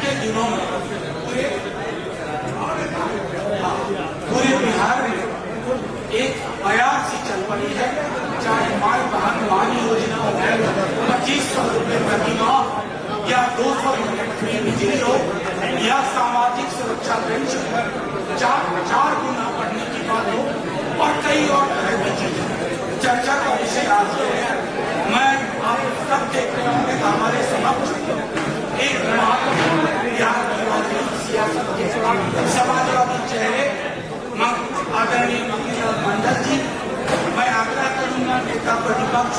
पिछले दिनों में पूरे बिहार में एक बयान सी चल पड़ी है, चाहे माई बहन मान योजना है 2500 रुपये प्रति माह या 200 यूनिट फ्री बिजली हो या सामाजिक सुरक्षा पेंशन 4 गुना बढ़ने की बात हो और कई और तरह की चीजें चर्चा का विषय आज है। मैं आप सब देख रहे होंगे हमारे समक्ष एक महत्वपूर्ण बिहार की राजनीतिक सियासत के समाजवादी चेहरे आदरणीय मंगीलाल मंडल जी, मैं आग्रह करूंगा नेता प्रतिपक्ष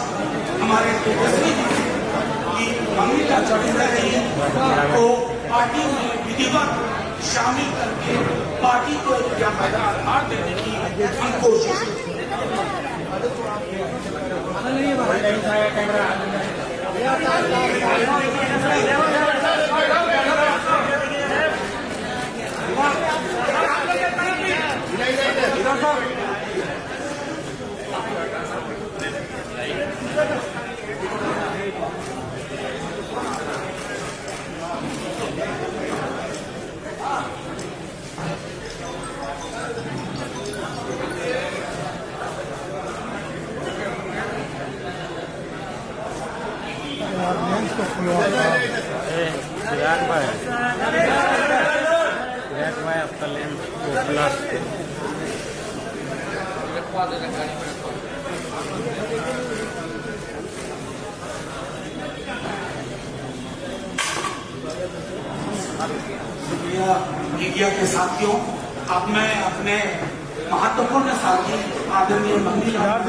हमारे तेजस्वी जी की मंगीलाल चौधरी जी को पार्टी में विधिवत शामिल करके पार्टी को एक व्यापक आधार देने की हम कोशिश मीडिया के साथियों, अब मैं अपने महत्वपूर्ण साथी आदरणीय मंगीलाल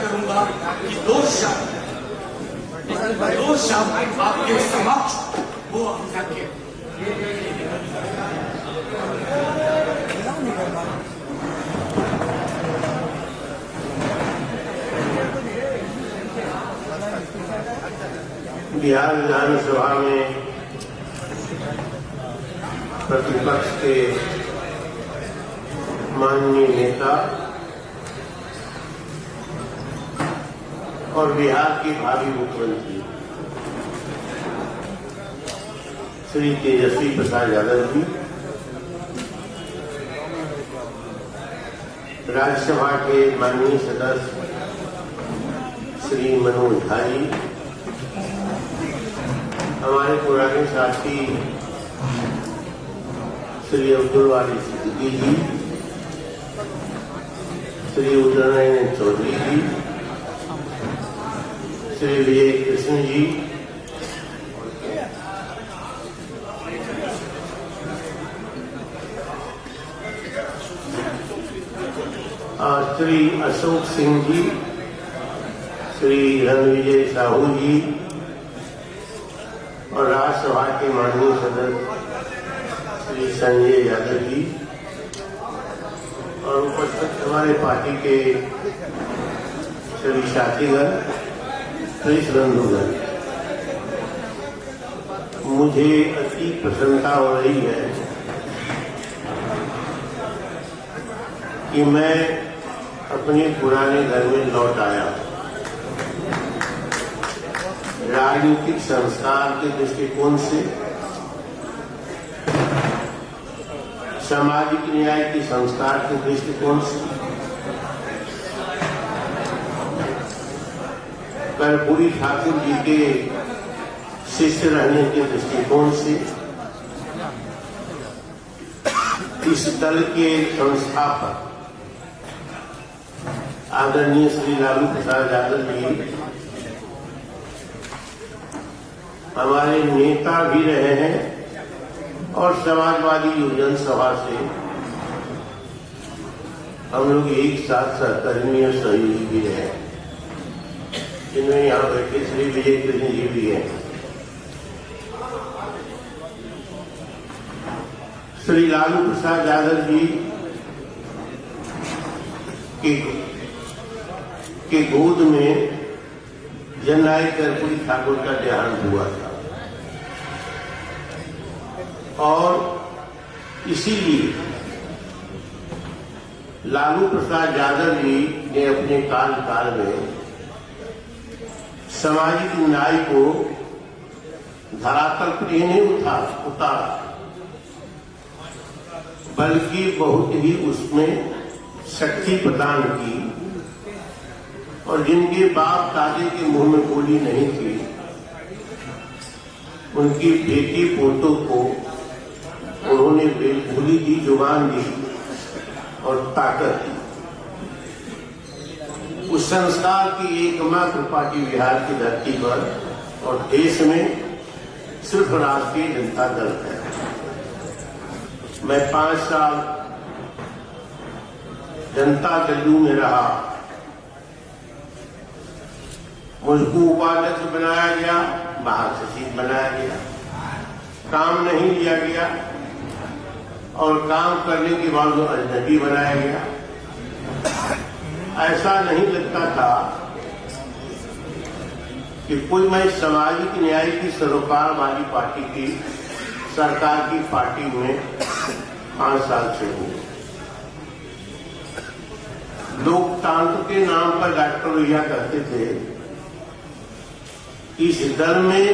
करूंगा कि दो शब्द आपके समक्ष वो रखे। बिहार विधानसभा में प्रतिपक्ष के माननीय नेता और बिहार के भावी मुख्यमंत्री श्री तेजस्वी प्रसाद यादव जी, राज्यसभा के माननीय सदस्य श्री मनोज झा जी, हमारे पुराने साथी श्री अब्दुल वाली सिद्दीकी जी, श्री उदयनारायण चौधरी जी, श्री विजय कृष्ण जी, श्री अशोक सिंह जी, श्री रणविजय साहू जी और राज्यसभा के माननीय सदस्य श्री संजय यादव जी और उपस्थित हमारे पार्टी के सभी साथीगण, श्री बंधुगण, मुझे अति प्रसन्नता हो रही है कि मैं अपने पुराने घर में लौट आया। राजनीतिक संस्कार के दृष्टिकोण से, सामाजिक न्याय के संस्कार के दृष्टिकोण से, कर्पूरी ठाकुर जी के शिष्य रहने के दृष्टिकोण से, इस दल के संस्थापक आदरणीय श्री लालू प्रसाद यादव जी हमारे नेता भी रहे हैं और समाजवादी योजन सभा से हम लोग एक साथ सहकर्मी और सहयोगी भी रहे, जिनमें यहाँ बैठे श्री विजय कृष्ण जी भी हैं। श्री लालू प्रसाद यादव जी के गोद में जननायक कर्पूरी ठाकुर का देहांत हुआ था और इसीलिए लालू प्रसाद यादव जी ने अपने कार्यकाल में सामाजिक न्याय को धरातल पर ही नहीं उतारा, बल्कि बहुत ही उसमें शक्ति प्रदान की। और जिनके बाप दादे के मुंह में गोली नहीं थी, उनकी बेटी पोतों को उन्होंने बेलखुली दी, जुबान दी और ताकत दी। उस संस्कार की एकमात्र पार्टी बिहार की धरती पर और देश में सिर्फ राष्ट्रीय जनता दल है। मैं 5 साल जनता दल में रहा, मुझको उपाध्यक्ष बनाया गया, महासचिव बनाया गया, काम नहीं लिया गया और काम करने के बाद वो अजनबी बनाया गया। ऐसा नहीं लगता था कि कोई मैं सामाजिक न्याय की सरोकार वाली पार्टी की सरकार की पार्टी में 5 साल से हूं। लोकतंत्र के नाम पर डॉक्टर भैया कहते थे कि इस दल में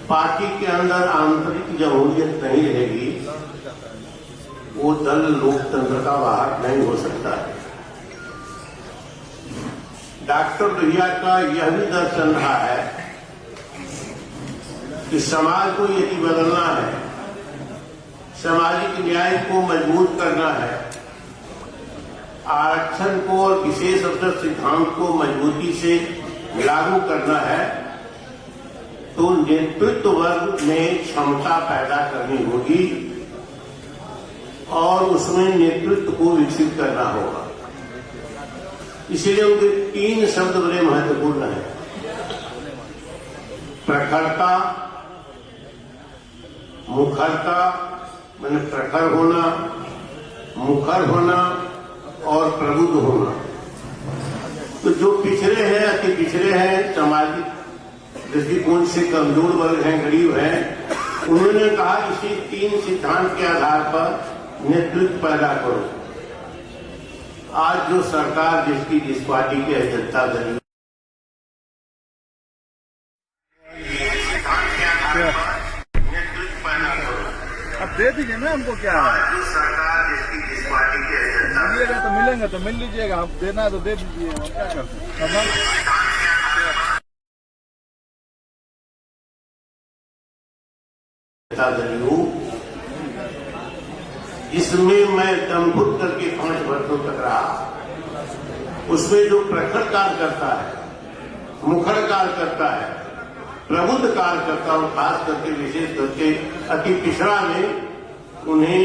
पार्टी के अंदर आंतरिक जमहूरियत नहीं रहेगी, वो दल लोकतंत्र का वाहक नहीं हो सकता है। डॉक्टर भैया का यह भी दर्शन रहा है कि समाज को यदि बदलना है, सामाजिक न्याय को मजबूत करना है, आरक्षण को और विशेष अवसर सिद्धांत को मजबूती से लागू करना है, तो नेतृत्व वर्ग में क्षमता पैदा करनी होगी और उसमें नेतृत्व को विकसित करना होगा। इसलिए उनके 3 शब्द बड़े महत्वपूर्ण हैं: प्रखरता, मुखरता, माने प्रखर होना, मुखर होना और प्रबुद्ध होना। तो जो पिछड़े हैं, अति पिछड़े हैं, सामाजिक दृष्टिकोण से कमजोर वर्ग हैं, गरीब हैं, उन्होंने कहा इसी 3 सिद्धांत के आधार पर नेतृत्व पैदा करो। आज जो सरकार जिस पार्टी की है, जनता दल, नेतृत्व पैदा करो। अब दे दीजिए ना, हमको क्या है, जो सरकार जिस पार्टी की है, जनता मिलेगा तो मिलेंगे तो मिल लीजिएगा, आप देना है तो दे दीजिए, हम क्या कर सकते हैं। इसमें मैं दमभुत करके 5 वर्षों तक रहा। उसमें जो प्रखर कार्य करता है, मुखर कार्य करता है, प्रबुद्ध कार्य करता है, और खास करके विशेष करके अति पिछड़ा में उन्हें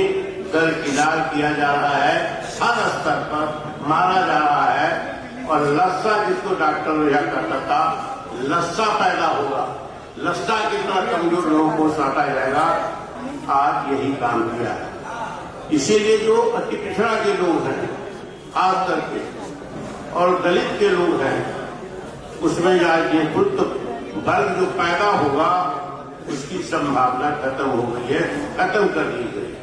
दरकिनार किया जा रहा है, हर स्तर पर मारा जा रहा है। और लस्सा, जिसको डॉक्टर भैया कहता था, लस्सा पैदा होगा, लस्सा कितना कमजोर लोगों को साटा जाएगा, आज यही काम किया है। इसीलिए जो अति पिछड़ा के लोग हैं, खास करके, और दलित के लोग हैं, उसमें आज नेतृत्व वर्ग जो पैदा होगा, उसकी संभावना खत्म हो गई है, खत्म कर दी गई।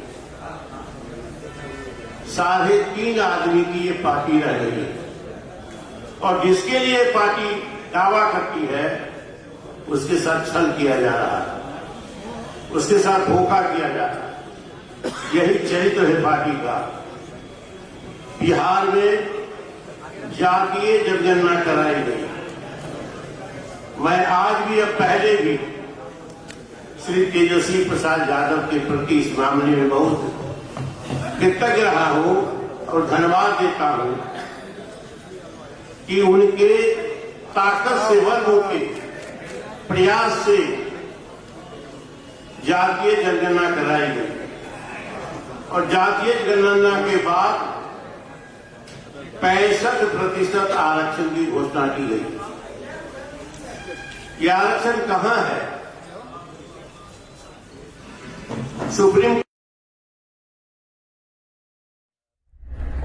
3.5 आदमी की ये पार्टी रह गई है, और जिसके लिए पार्टी दावा करती है, उसके साथ छल किया जा रहा है, उसके साथ धोखा किया जा रहा है। यही चरित्र है पार्टी का। बिहार में जातीय जनगणना कराई गई। मैं आज भी, अब पहले भी श्री तेजस्वी प्रसाद यादव के प्रति इस मामले में बहुत कृतज्ञ रहा हूं और धन्यवाद देता हूं कि उनके ताकत से, वर्ग के प्रयास से जातीय जनगणना कराई गई। और जातीय जनगणना के बाद 65% आरक्षण की घोषणा की गई। ये आरक्षण कहां है? सुप्रीम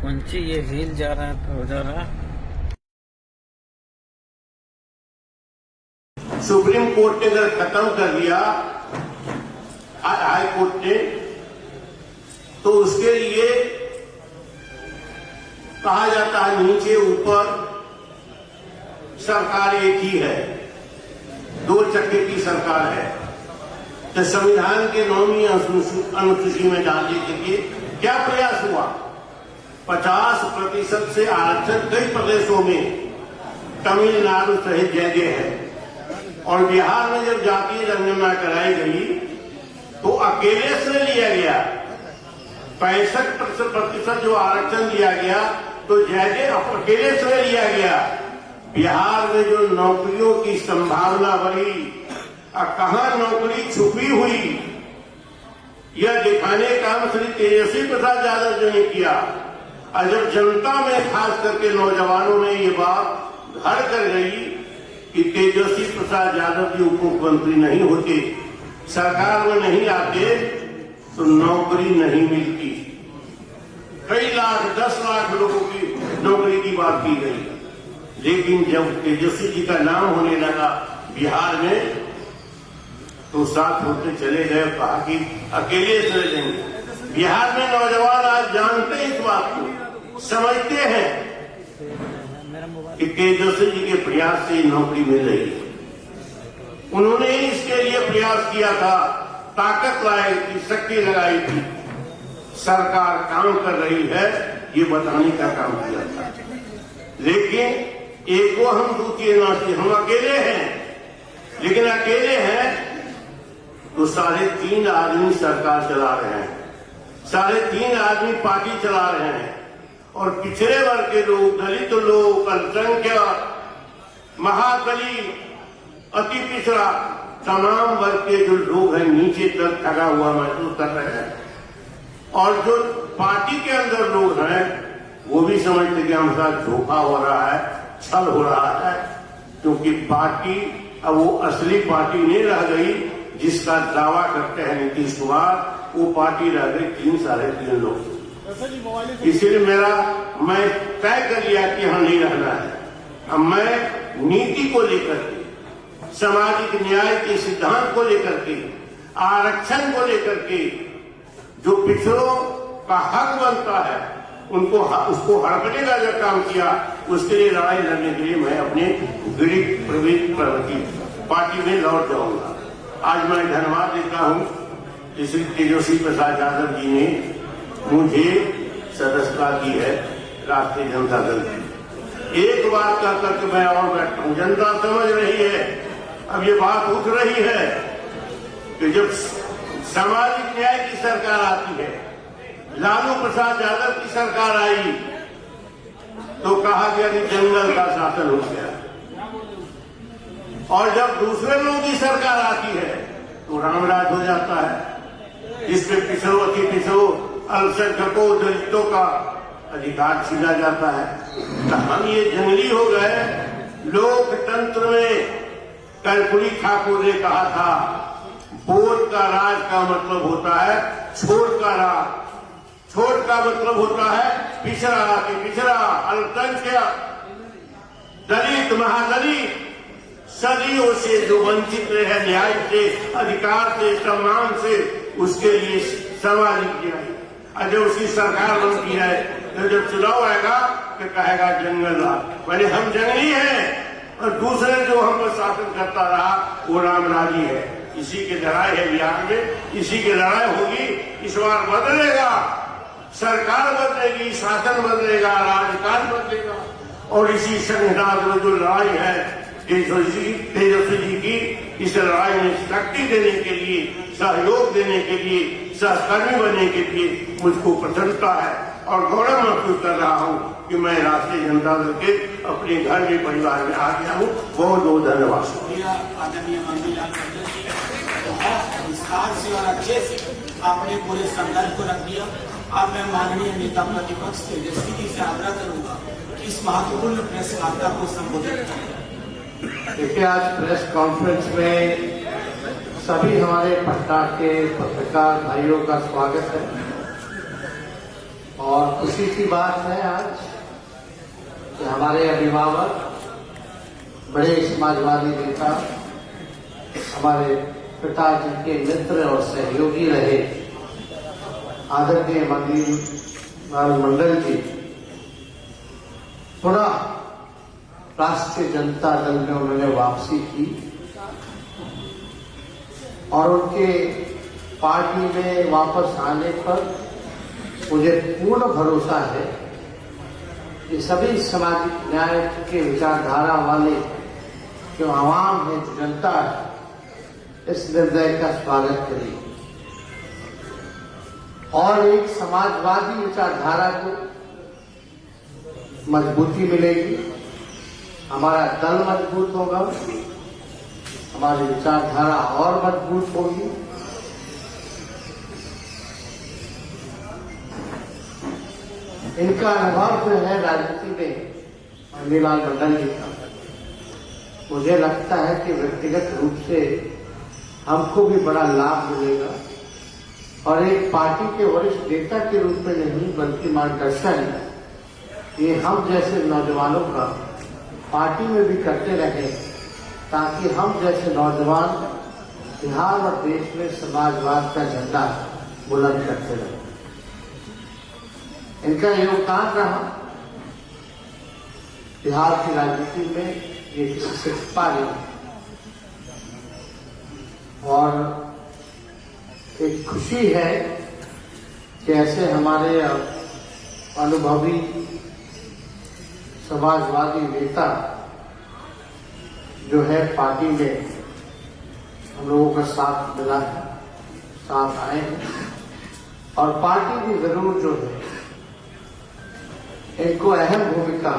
कौन सी ये रील जा रहा है तो जा रहा। सुप्रीम कोर्ट ने अगर खत्म कर दिया, हाई कोर्ट ने, तो उसके लिए कहा जाता है नीचे ऊपर सरकार एक ही है। दो चक्के की सरकार है, तो संविधान के 9वीं अनुसूची में डालने के लिए क्या प्रयास हुआ? 50% से आरक्षण कई प्रदेशों में, तमिलनाडु सहित जगह है। और बिहार में जब जातीय जनगणना कराई गई तो अकेले से लिया गया 65% जो आरक्षण दिया गया, तो जगह अकेले से लिया गया। बिहार में जो नौकरियों की संभावना बढ़ी, कहां नौकरी छुपी हुई, यह दिखाने का काम श्री तेजस्वी प्रसाद यादव जी ने किया। और जब जनता में, खास करके नौजवानों में ये बात घर कर गई कि तेजस्वी प्रसाद यादव जी उप मुख्यमंत्री नहीं होते, सरकार में नहीं आते, तो नौकरी नहीं मिलती। कई लाख, 10 लाख लोगों की नौकरी की बात की गई। लेकिन जब तेजस्वी जी का नाम होने लगा बिहार में, तो साथ होते चले गए, कहा कि अकेले चले जाएंगे। बिहार में नौजवान आज जानते हैं इस बात को, समझते हैं कि तेजस्वी जी के प्रयास से नौकरी मिल रही है। उन्होंने इसके लिए प्रयास किया था, ताकत लाई थी, शक्ति लगाई थी। सरकार काम कर रही है ये बताने का काम किया था। लेकिन एक को हम दूसरे नाते, हम अकेले हैं, लेकिन अकेले हैं तो 3.5 आदमी सरकार चला रहे हैं, 3.5 आदमी पार्टी चला रहे हैं। और पिछड़े वर्ग के लोग, दलित लोग, अल्पसंख्यक, महादलित, अति पिछड़ा, तमाम वर्ग के जो लोग हैं नीचे तक ठगा हुआ महसूस कर रहे हैं। और जो पार्टी के अंदर लोग हैं वो भी समझते कि हमारे साथ धोखा हो रहा है, छल हो रहा है, क्योंकि पार्टी अब वो असली पार्टी नहीं रह गई जिसका दावा करते हैं नीतीश कुमार। वो पार्टी रह गई 3-3.5 लोग। इसलिए मैं तय कर लिया कि यहाँ नहीं रहना है। अब मैं नीति को लेकर के, सामाजिक न्याय के सिद्धांत को लेकर के, आरक्षण को लेकर के, जो पिछड़ों का हक बनता है उसको हड़पने का जो काम किया, उसके लिए लड़ाई लड़ने के लिए मैं अपने गरीब प्रवृत्ति पार्टी में लौट जाऊंगा। आज मैं धन्यवाद देता हूं श्री तेजस्वी प्रसाद यादव जी ने मुझे सदस्यता की है राष्ट्रीय जनता दल की। एक बात कह करके मैं और बैठता हूं, जनता समझ रही है, अब ये बात उठ रही है कि जब सामाजिक न्याय की सरकार आती है, लालू प्रसाद यादव की सरकार आई, तो कहा गया कि जंगल का शासन हो गया। और जब दूसरे लोगों की सरकार आती है तो रामराज हो जाता है, जिसमें पिछड़ों, अति पिछड़ों, अल्पसंख्यकों, दलितों का अधिकार छीना जाता है। तो हम ये जंगली हो गए। लोकतंत्र में कर्पूरी ठाकुर ने कहा था, वोट का राज का मतलब होता है छोड़ का राज। छोड़ का मतलब होता है पिछड़ा के पिछड़ा, अल्पसंख्यक, दलित, महादलित, सदियों से जो वंचित रहे न्याय से, अधिकार से, सम्मान से, उसके लिए सामाजिक न्याय। और जब उसकी सरकार बनती है तो जब चुनाव आएगा तो कहेगा जंगल राज। पहले हम जंगली हैं और दूसरे जो हम पर शासन करता रहा वो रामराजी है। इसी की लड़ाई है बिहार में, इसी की लड़ाई होगी। इस बार बदलेगा, सरकार बदलेगी, शासन बदलेगा, राजकाज बदलेगा। और इसी संविधान में जो लड़ाई है तेजस्वी जी की, इस लड़ाई में शक्ति देने के लिए, सहयोग देने के लिए, सहकर्मी बनने के लिए मुझको प्रसन्नता है और गौरव महसूस कर रहा हूं कि मैं राष्ट्रीय जनता दल के अपने घर में, परिवार में आ गया हूं। बहुत बहुत धन्यवाद। आदरणीय मंत्रीलाल टंडन जी, बहुत विस्तार से और अच्छे से आपने पूरे संदर्भ को रख दिया। अब मैं माननीय नेता प्रतिपक्ष तेजस्वी जी से आग्रह करूंगा कि इस महत्वपूर्ण प्रेस वार्ता को संबोधित करें। देखिए, आज प्रेस कॉन्फ्रेंस में सभी हमारे पटना के पत्रकार भाइयों का स्वागत है और खुशी की बात है आज कि हमारे अभिभावक, बड़े समाजवादी नेता, हमारे पिताजी के मित्र और सहयोगी रहे आदरणीय मंत्रीलाल मंडल जी पुनः राष्ट्रीय जनता दल में उन्होंने वापसी की और उनके पार्टी में वापस आने पर मुझे पूर्ण भरोसा है कि सभी सामाजिक न्याय के विचारधारा वाले जो आवाम है, जो जनता है, इस निर्णय का स्वागत करेगी और एक समाजवादी विचारधारा को मजबूती मिलेगी। हमारा दल मजबूत होगा, हमारी विचारधारा और मजबूत होगी। इनका अनुभव जो है राजनीति में मणिलाल मंडल जी का, मुझे लगता है कि व्यक्तिगत रूप से हमको भी बड़ा लाभ मिलेगा और एक पार्टी के वरिष्ठ नेता के रूप में नहीं बल्कि मार्गदर्शन ये हम जैसे नौजवानों का पार्टी में भी करते रहे, ताकि हम जैसे नौजवान बिहार और देश में समाजवाद का झंडा बुलंद करते रहे। इनका योगदान रहा बिहार की राजनीति में, ये किसी से छिपा नहीं और एक खुशी है कि ऐसे हमारे अनुभवी समाजवादी नेता जो है पार्टी में हम लोगों का साथ मिला है, साथ आए हैं और पार्टी भी जरूर जो है इनको अहम भूमिका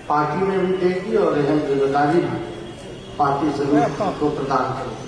पार्टी में भी देगी और अहम जिम्मेदारी भी पार्टी जरूर को प्रदान करेगी।